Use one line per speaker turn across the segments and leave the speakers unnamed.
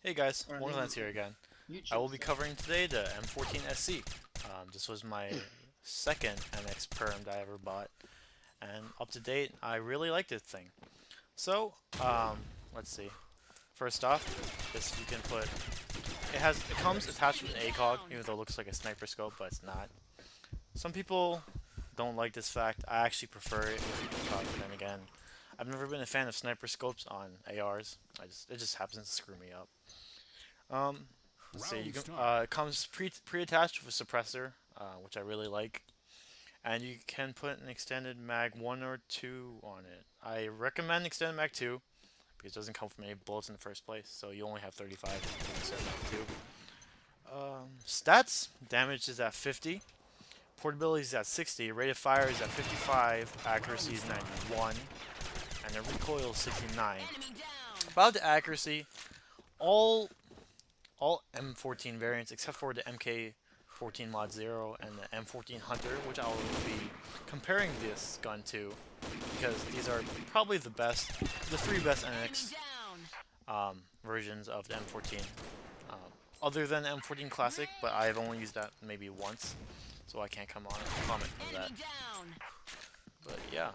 Hey guys, Morlands here again. I will be covering today the M14 SC. This was my second MX perm that I ever bought, and up to date, I really like this thing. So, let's see. First off, this you can put. It comes attached with an ACOG, even though it looks like a sniper scope, but it's not. Some people don't like this fact. I actually prefer it with ACOG, but then again, I've never been a fan of sniper scopes on ARs. It just happens to screw me up. Um, let's see. It comes pre-attached with a suppressor, which I really like, and you can put an extended mag 1 or 2 on it. I recommend extended mag 2 because it doesn't come from any bullets in the first place, so you only have 35 in extended mag 2. Stats: damage is at 50, portability is at 60, rate of fire is at 55, accuracy is 91, and the recoil is 69. About the accuracy, all all M14 variants except for the MK14 Mod 0 and the M14 Hunter, which I will be comparing this gun to because these are probably the three best NX versions of the M14. Um, Other than the M14 Classic, but I've only used that maybe once, so I can't come on and comment on that. But yeah,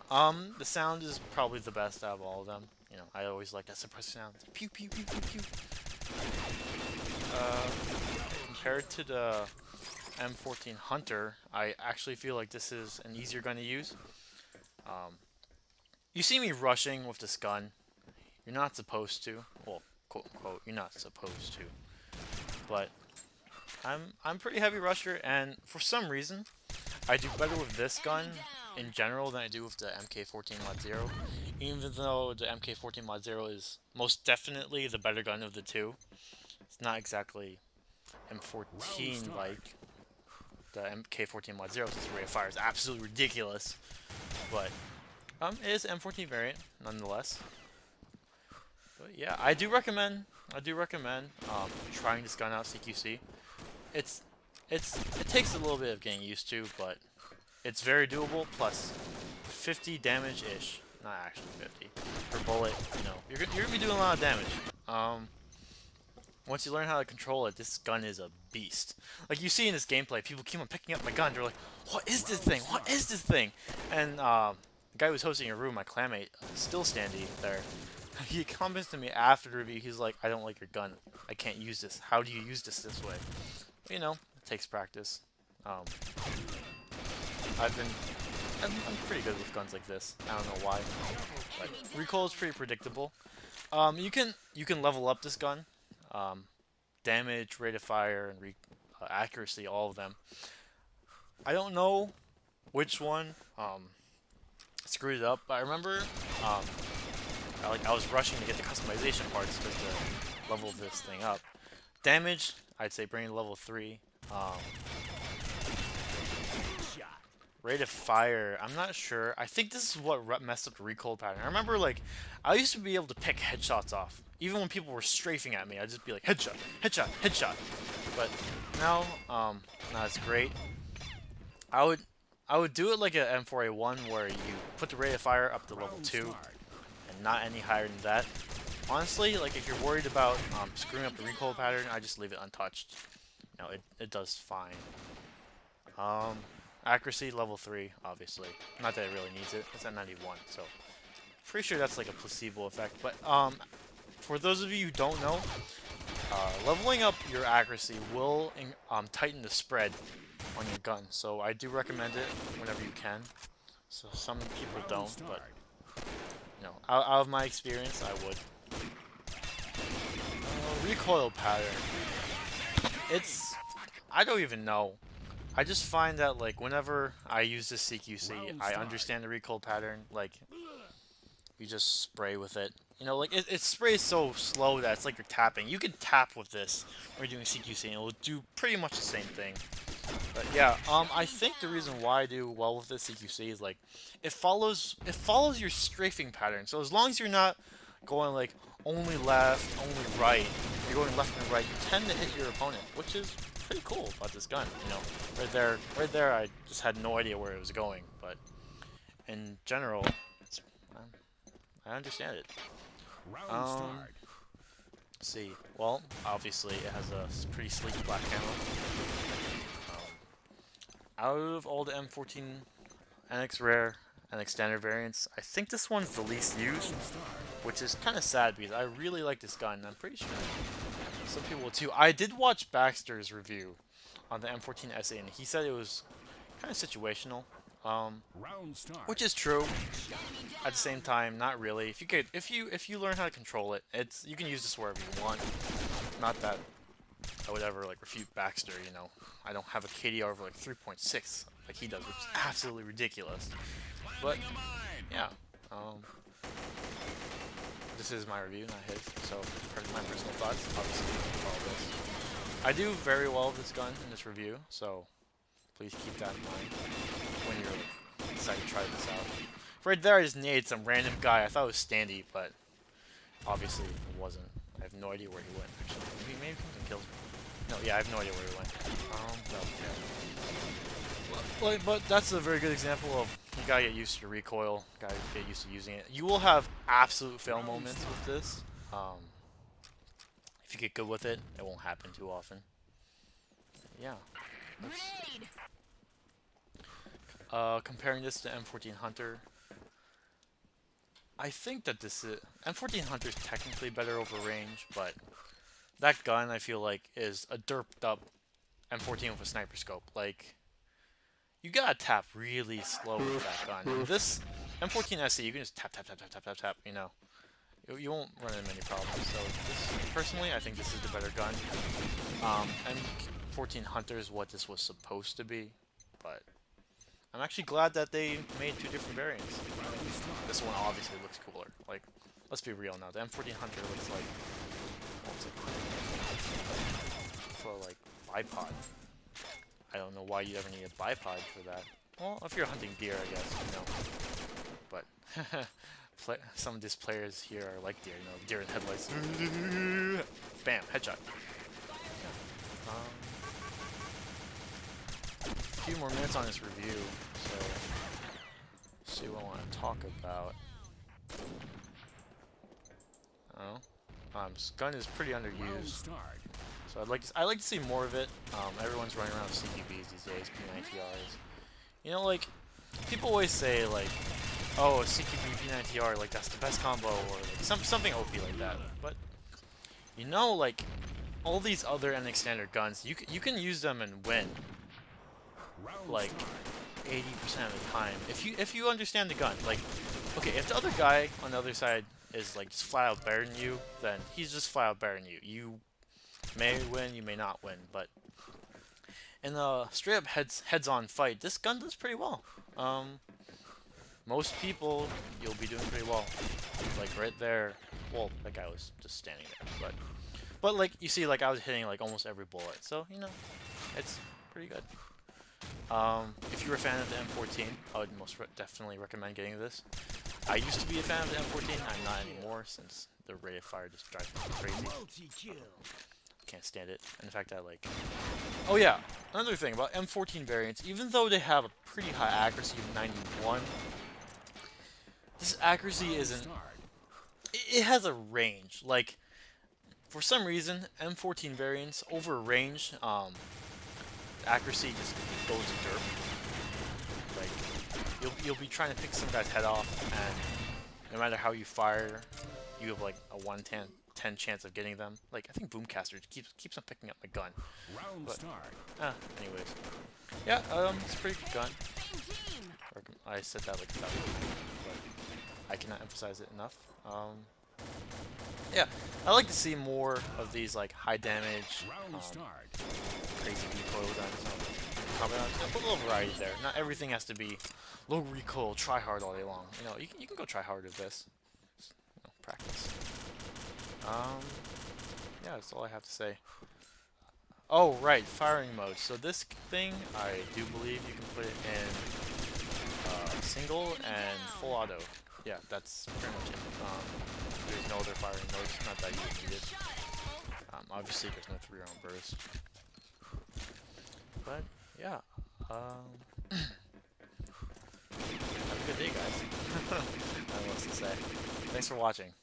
the sound is probably the best out of all of them. You know, I always like that suppressor sound. Pew pew pew pew pew. Uh, Compared to the M14 Hunter, I actually feel like this is an easier gun to use. Um, you see me rushing with this gun. You're not supposed to. Well, quote unquote, you're not supposed to. But I'm pretty heavy rusher, and for some reason, I do better with this gun in general than I do with the MK14 Mod 0. Even though the MK14 Mod 0 is most definitely the better gun of the two. It's not exactly M14 like the MK14 Mod 0 since the rate of fire is absolutely ridiculous. But it is M14 variant nonetheless. But yeah, I do recommend trying this gun out CQC. It's it takes a little bit of getting used to, but it's very doable. Plus 50 damage ish, not actually 50 per bullet. You know, you're gonna be doing a lot of damage. Once you learn how to control it, this gun is a beast. Like you see in this gameplay, people keep on picking up my gun. They're like, "What is this thing? What is this thing?" And the guy who was hosting a room, my clanmate, still standing there. He comments to me after the review. He's like, "I don't like your gun. I can't use this. How do you use this way?" You know, it takes practice. Um, I've been, I'm pretty good with guns like this. I don't know why, but recoil is pretty predictable. You can level up this gun. Um, Damage, rate of fire, and accuracy, all of them. I don't know which one screwed it up, but I remember um, I was rushing to get the customization parts because to level this thing up. Damage, I'd say bring it to level 3. Um, Rate of fire, I'm not sure. I think this is what messed up the recoil pattern. I remember, like, I used to be able to pick headshots off. Even when people were strafing at me, I'd just be like, headshot, headshot, headshot. But now, not as great. I would, I would do it like a M4A1 where you put the rate of fire up to level 2 and not any higher than that. Honestly, like, if you're worried about screwing up the recoil pattern, I just leave it untouched. You know, it does fine. Um, Accuracy, level 3, obviously. Not that it really needs it. It's at 91, so pretty sure that's like a placebo effect. But for those of you who don't know, leveling up your accuracy will tighten the spread on your gun. So I do recommend it whenever you can. So some people don't, but you know, out of my experience, I would. Recoil pattern. I don't even know. I just find that, like, whenever I use this CQC, I understand the recoil pattern. Like, you just spray with it. You know, like, it sprays so slow that it's like you're tapping. You can tap with this when you're doing CQC, and it will do pretty much the same thing. But yeah, I think the reason why I do well with this CQC is, like, it follows your strafing pattern. So as long as you're not going, like, only left, only right, you're going left and right, you tend to hit your opponent, which is pretty cool about this gun. You know, right there, I just had no idea where it was going, but in general, I understand it. Let's see. Well, obviously it has a pretty sleek black camo. Out of all the M14 NX Rare, NX Standard variants, I think this one's the least used, which is kind of sad because I really like this gun. I'm pretty sure some people will too. I did watch Baxter's review on the M14 SA, and he said it was kind of situational, which is true. At the same time, not really. If you learn how to control it, you can use this wherever you want. Not that I would ever like refute Baxter. You know, I don't have a KDR over like 3.6 like he does, which is absolutely ridiculous. But yeah, this is my review, not his. So my personal thoughts, obviously, follow this. I do very well with this gun in this review, so please keep that in mind when you're deciding to try this out. Right there, I just naded some random guy. I thought it was Standy, but obviously it wasn't. I have no idea where he went. Actually, maybe he comes and kills me. No, yeah, I have no idea where he went. No, yeah. But that's a very good example of you gotta get used to the recoil. Gotta get used to using it. You will have absolute fail moments with this. If you get good with it, it won't happen too often. Yeah. Comparing this to M14 Hunter, I think that this is M14 Hunter is technically better over range, but that gun I feel like is a derped up M14 with a sniper scope. Like, you gotta tap really slow with that gun. This M14 SE, you can just tap, tap, tap, tap, tap, tap, tap. You know, you won't run into many problems. So this, personally, I think this is the better gun. M14 Hunter is what this was supposed to be, but I'm actually glad that they made two different variants. This one obviously looks cooler. Like, let's be real now. The M14 Hunter looks like, what's it for, like bipod. I don't know why you'd ever need a bipod for that. Well, if you're hunting deer, I guess, you know. But some of these players here are like deer, you know, deer in headlights. Bam, headshot. Yeah. A few more minutes on this review, so let's see what I want to talk about. This gun is pretty underused, so I'd like to see more of it. Everyone's running around with CQBs these days, P90Rs. You know, like people always say like, oh, CQB P90R, like that's the best combo, or like something OP like that. But you know, like all these other NX standard guns, you can use them and win. Like 80% of the time, if you understand the gun. Like, okay, if the other guy on the other side is like just flat out better than you, then he's just flat out better than you. You may win, you may not win, but in a straight up heads-on fight, this gun does pretty well. Most people, you'll be doing pretty well. Like right there, well, that guy was just standing there, but like you see, like I was hitting like almost every bullet, so you know, it's pretty good. If you're a fan of the M14, I would most definitely recommend getting this. I used to be a fan of the M14, I'm not anymore since the rate of fire just drives me crazy. Can't stand it. In fact, I like... Oh yeah, another thing about M14 variants, even though they have a pretty high accuracy of 91, this accuracy isn't... It has a range. Like, for some reason, M14 variants over range, accuracy just goes to dirt. Like, you'll be trying to pick some guy's head off, and no matter how you fire, you have like a 1/10 chance of getting them. Like, I think Boomcaster keeps on picking up my gun. But, anyways. Yeah, it's a pretty good gun. I said that like a thousand times, but I cannot emphasize it enough. Yeah, I like to see more of these like high damage, crazy recoil guns. Put a little variety there. Not everything has to be low recoil, try hard all day long. You know, you can go try hard with this. Just, you know, practice. Yeah, that's all I have to say. Oh, right, firing mode. So this thing, I do believe you can put it in single and full auto. Yeah, that's pretty much it. There's no other firing modes, not that you would need it. Obviously, there's no 3-round burst. But, yeah. Have a good day, guys. I don't know what else to say. Thanks for watching.